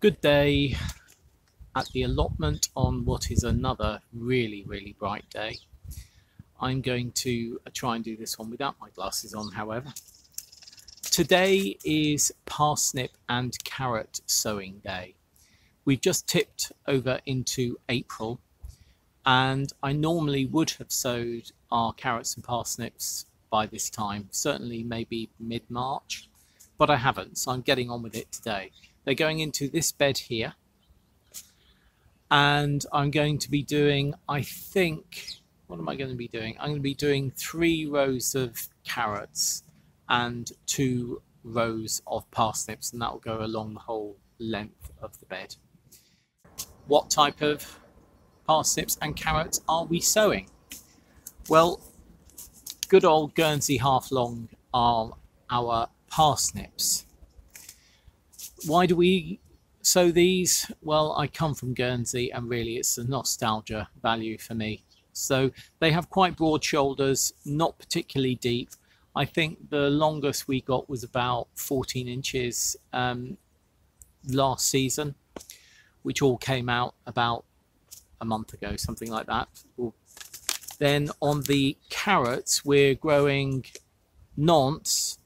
Good day at the allotment on what is another really bright day. I'm going to try and do this one without my glasses on, however. Today is parsnip and carrot sowing day. We've just tipped over into April, and I normally would have sowed our carrots and parsnips by this time, certainly maybe mid-March, but I haven't, so I'm getting on with it today. They're going into this bed here, and I'm going to be doing, I think, what am I going to be doing? I'm going to be doing 3 rows of carrots and 2 rows of parsnips, and that will go along the whole length of the bed. What type of parsnips and carrots are we sowing? Well, good old Guernsey Half Long are our parsnips. Why do we sow these? Well, I come from Guernsey, and really it's a nostalgia value for me. So they have quite broad shoulders, not particularly deep. I think the longest we got was about 14 inches last season, which all came out about a month ago, something like that. Then on the carrots, we're growing Nantes,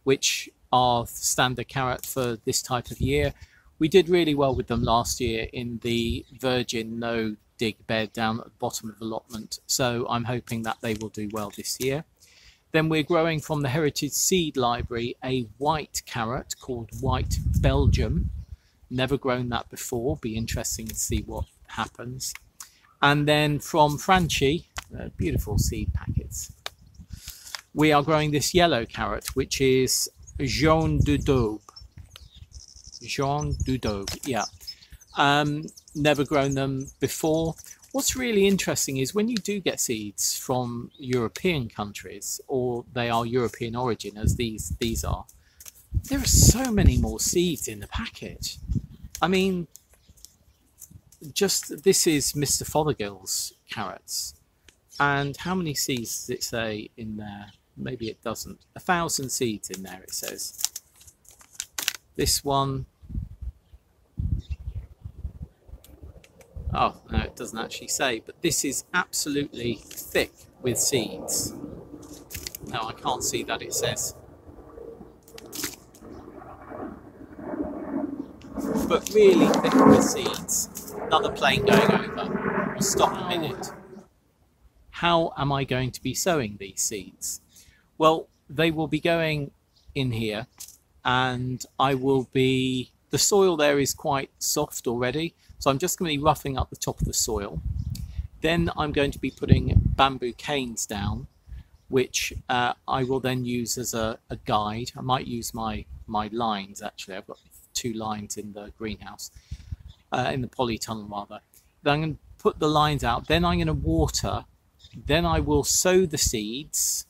which are standard carrot for this type of year. We did really well with them last year in the virgin no dig bed down at the bottom of the allotment, so I'm hoping that they will do well this year. Then we're growing from the Heritage Seed Library a white carrot called White Belgium. Never grown that before, be interesting to see what happens. And then from Franchi, beautiful seed packets, we are growing this yellow carrot, which is Jaune du Doube. Jaune du Doube, yeah. Never grown them before. What's really interesting is when you do get seeds from European countries, or they are European origin, as these are, there are so many more seeds in the packet. I mean, just this is Mr. Fothergill's carrots, and how many seeds does it say in there? Maybe it doesn't. 1,000 seeds in there, it says. This one, oh no, it doesn't actually say, but this is absolutely thick with seeds. No, I can't see that it says. But really thick with seeds. Another plane going over. We'll stop a minute. How am I going to be sowing these seeds? Well, they will be going in here, and the soil there is quite soft already, so I'm just going to be roughing up the top of the soil. Then I'm going to be putting bamboo canes down, which I will then use as a guide. I might use my lines, actually. I've got 2 lines in the greenhouse, in the polytunnel rather. Then I'm going to put the lines out, then I'm going to water, then I will sow the seeds.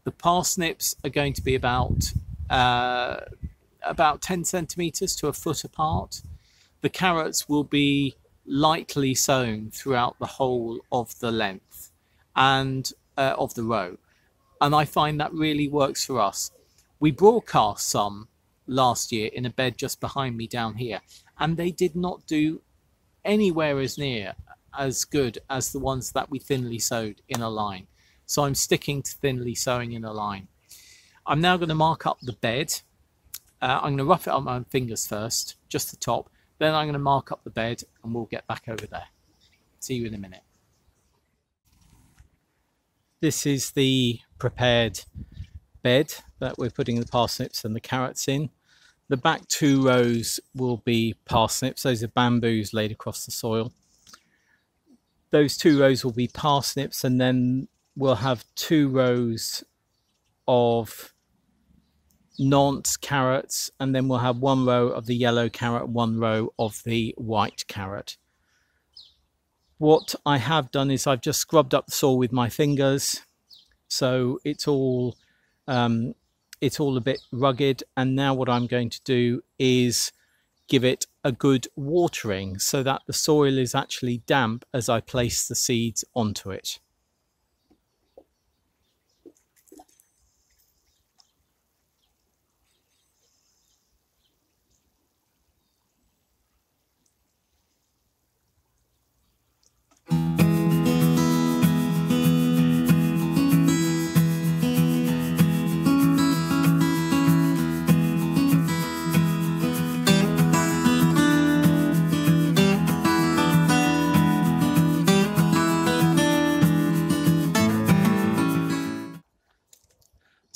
The parsnips are going to be about 10 centimetres to a foot apart. The carrots will be lightly sown throughout the whole of the length and of the row. And I find that really works for us. We broadcast some last year in a bed just behind me down here, and they did not do anywhere as near as good as the ones that we thinly sowed in a line. So I'm sticking to thinly sowing in a line. I'm now going to mark up the bed. I'm going to rough it up with my fingers first, just the top. Then I'm going to mark up the bed, and we'll get back over there. See you in a minute. This is the prepared bed that we're putting the parsnips and the carrots in. The back 2 rows will be parsnips. Those are bamboos laid across the soil. Those 2 rows will be parsnips, and then we'll have 2 rows of Nantes carrots, and then we'll have 1 row of the yellow carrot, 1 row of the white carrot. What I have done is I've just scrubbed up the soil with my fingers, so it's all a bit rugged. And now what I'm going to do is give it a good watering so that the soil is actually damp as I place the seeds onto it.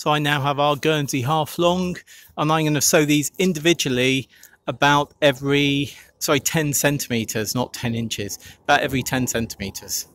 So I now have our Guernsey Half Long, and I'm going to sow these individually about every, 10 centimetres, not 10 inches, about every 10 centimetres.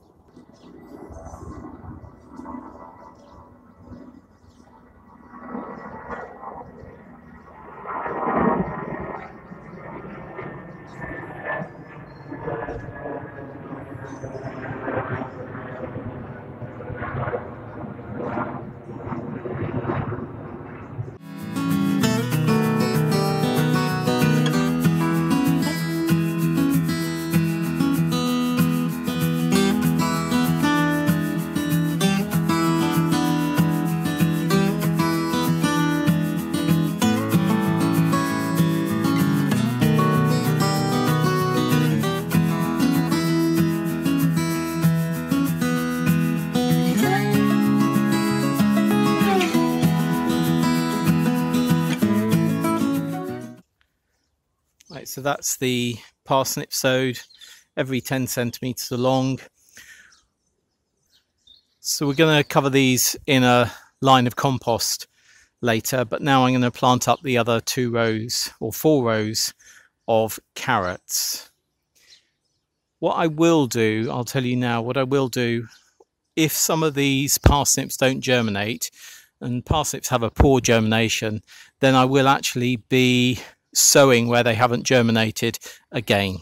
Right, so that's the parsnip sowed every 10 centimetres along. So we're going to cover these in a line of compost later, but now I'm going to plant up the other 2 rows or 4 rows of carrots. What I will do, I'll tell you now, what I will do, if some of these parsnips don't germinate, and parsnips have a poor germination, then I will actually be sowing where they haven't germinated again.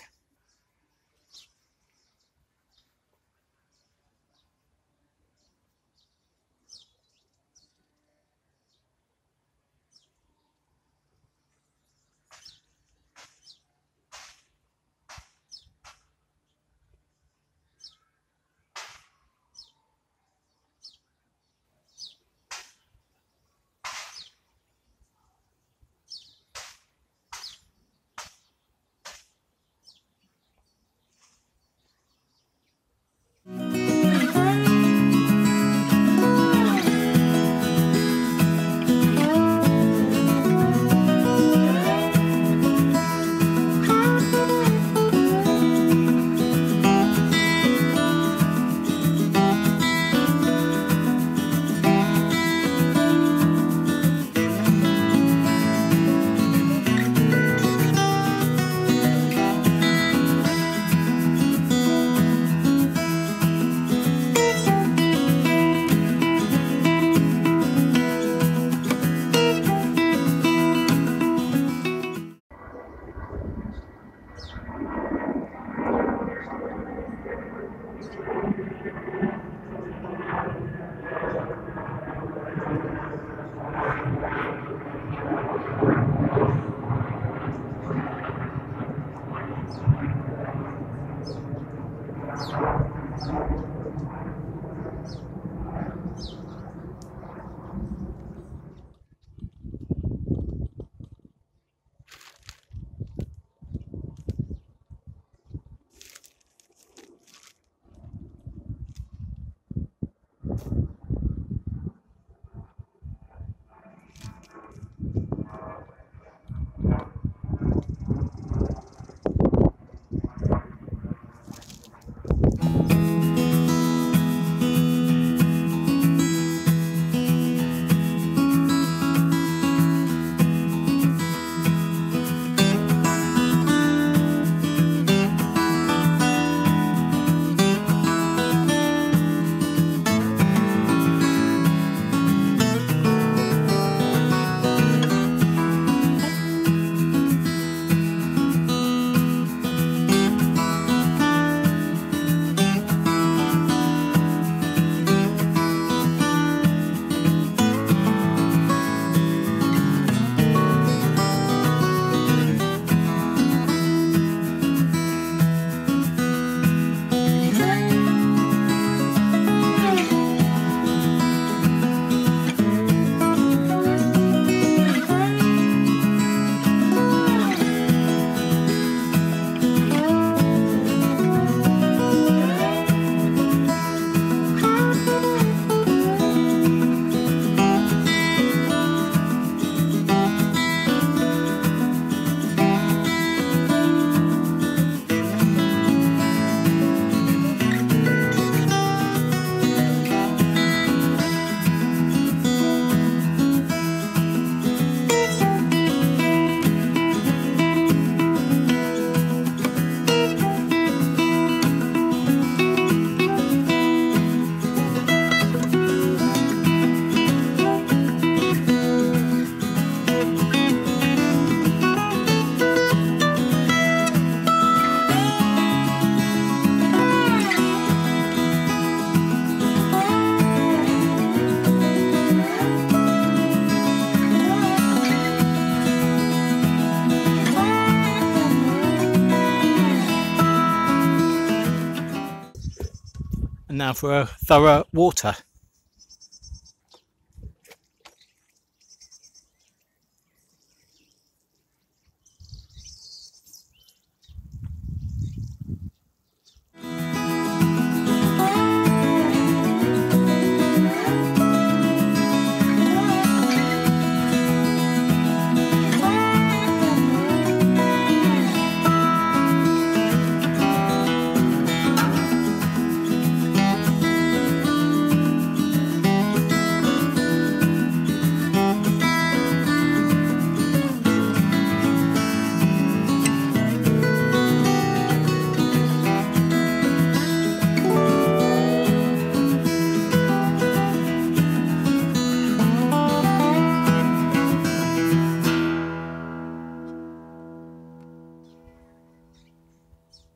now for a thorough water.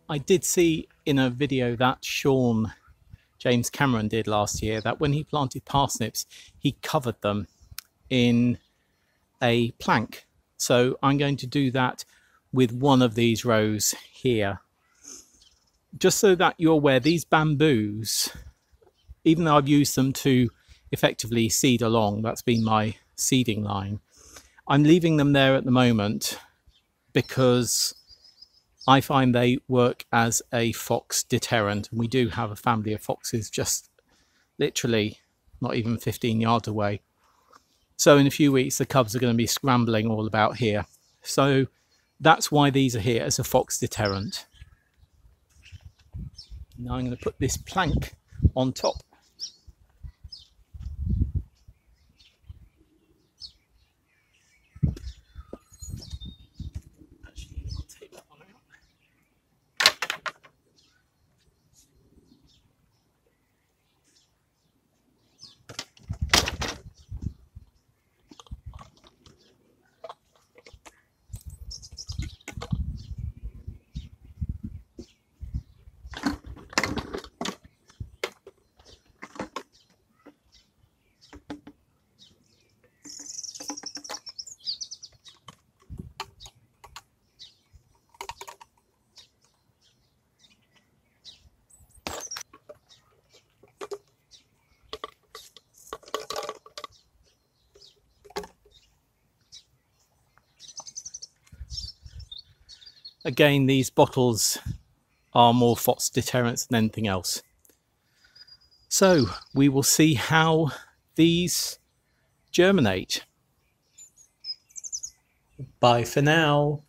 I did see in a video that James Cameron did last year that when he planted parsnips, he covered them in a plank. So I'm going to do that with one of these rows here. Just so that you're aware, these bamboos, even though I've used them to effectively seed along, that's been my seeding line, I'm leaving them there at the moment because I find they work as a fox deterrent. And we do have a family of foxes just literally not even 15 yards away. So in a few weeks, the cubs are going to be scrambling all about here. So that's why these are here, as a fox deterrent. Now I'm going to put this plank on top. Actually, I'll take that one out. Again, these bottles are more fox deterrents than anything else. So we will see how these germinate. Bye for now.